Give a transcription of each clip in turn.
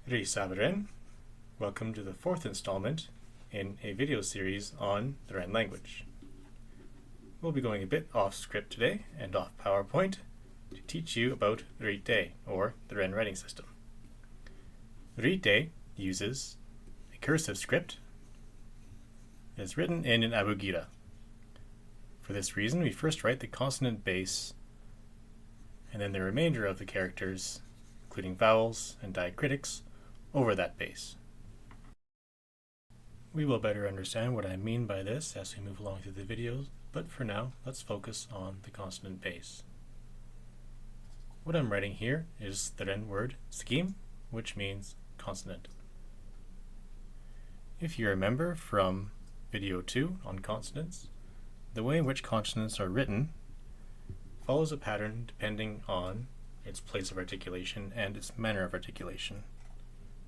Ritë. Welcome to the fourth installment in a video series on the Ren language. We'll be going a bit off script today and off PowerPoint to teach you about ritë, or the Ren writing system. Ritë uses a cursive script that is written in an abugida. For this reason, we first write the consonant base and then the remainder of the characters, including vowels and diacritics, over that base. We will better understand what I mean by this as we move along through the videos, but for now, let's focus on the consonant base. What I'm writing here is the Ren word scheme, which means consonant. If you remember from video 2 on consonants, the way in which consonants are written follows a pattern depending on its place of articulation and its manner of articulation.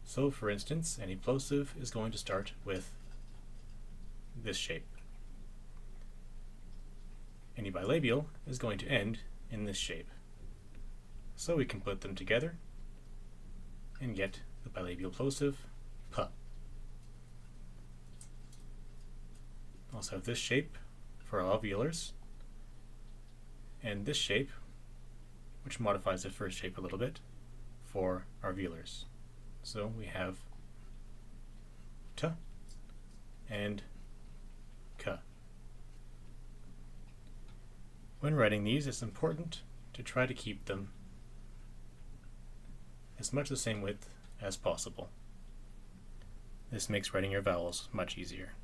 So, for instance, any plosive is going to start with this shape. Any bilabial is going to end in this shape. So we can put them together and get the bilabial plosive p. Also have this shape for our alveolars, and this shape, which modifies the first shape a little bit, for our velars. So we have t and k. When writing these, it's important to try to keep them as much the same width as possible. This makes writing your vowels much easier.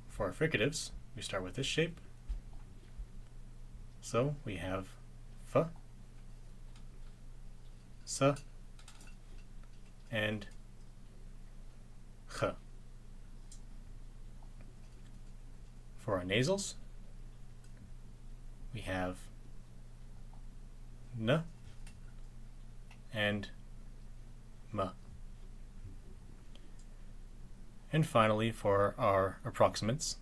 For our fricatives, we start with this shape. So we have f, s, and ch. For our nasals, we have n and m. And finally, for our approximants,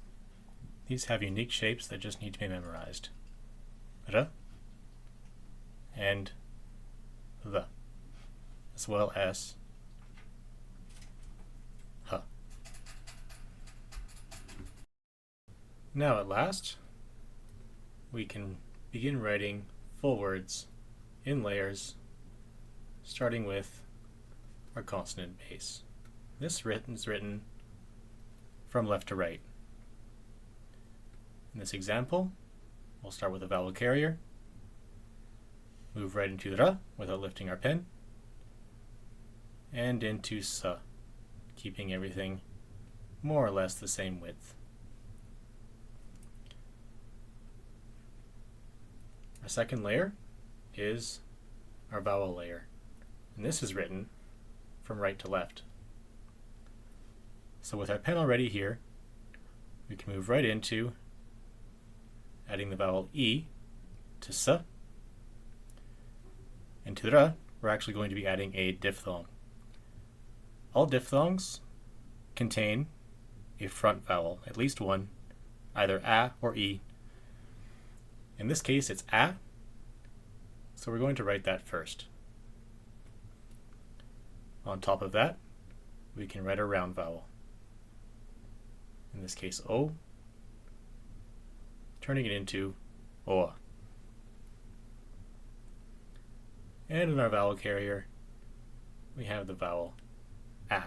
these have unique shapes that just need to be memorized. R and the, as well as h. Now at last, we can begin writing full words in layers, starting with our consonant base. This is written from left to right. In this example, we'll start with a vowel carrier, move right into r without lifting our pen, and into s, keeping everything more or less the same width. Our second layer is our vowel layer, and this is written from right to left. So with our pen already here, we can move right into adding the vowel E to S, and to R, we're actually going to be adding a diphthong. All diphthongs contain a front vowel, at least one, either A or E. In this case, it's A, so we're going to write that first. On top of that, we can write a round vowel. In this case, O, turning it into O. And in our vowel carrier, we have the vowel A.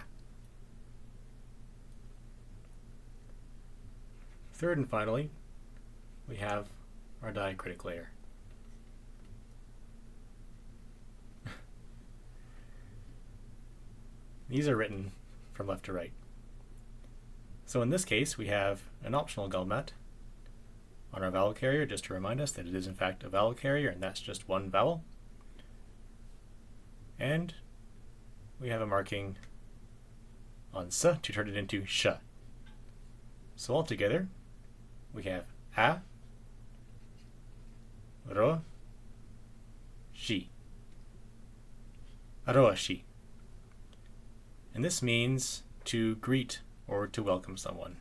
Third and finally, we have our diacritic layer. These are written from left to right. So in this case, we have an optional gulmat on our vowel carrier, just to remind us that it is in fact a vowel carrier, and that's just one vowel. And we have a marking on s to turn it into sh. So altogether, we have a, ro, shi, aroashi. And this means to greet or to welcome someone.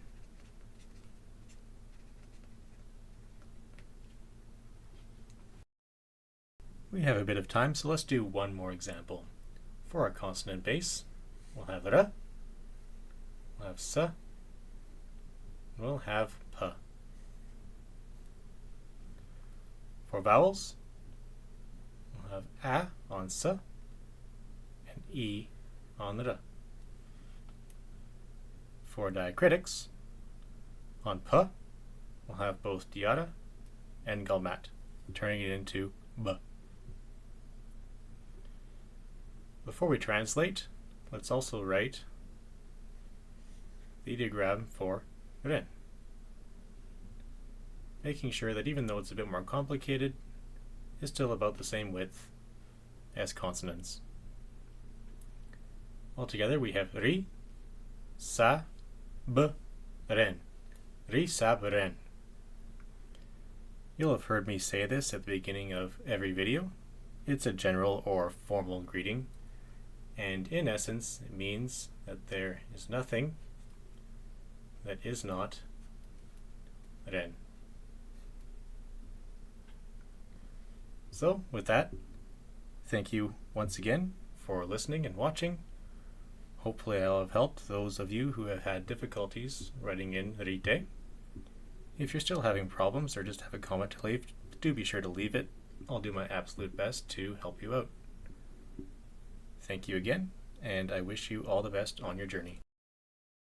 We have a bit of time, so let's do one more example. For our consonant base, we'll have r, we'll have s, we'll have p. For vowels, we'll have a on s and e on r. For diacritics, on p, we'll have both diata and gulmat, turning it into b. Before we translate, let's also write the ideogram for ren, making sure that even though it's a bit more complicated, it's still about the same width as consonants. Altogether we have ri, sa, b, ren. Ri, sa, b, ren. You'll have heard me say this at the beginning of every video. It's a general or formal greeting, and in essence it means that there is nothing that is not ren. So with that, thank you once again for listening and watching. Hopefully I'll have helped those of you who have had difficulties writing in ritë. If you're still having problems or just have a comment to leave, do be sure to leave it. I'll do my absolute best to help you out. Thank you again, and I wish you all the best on your journey.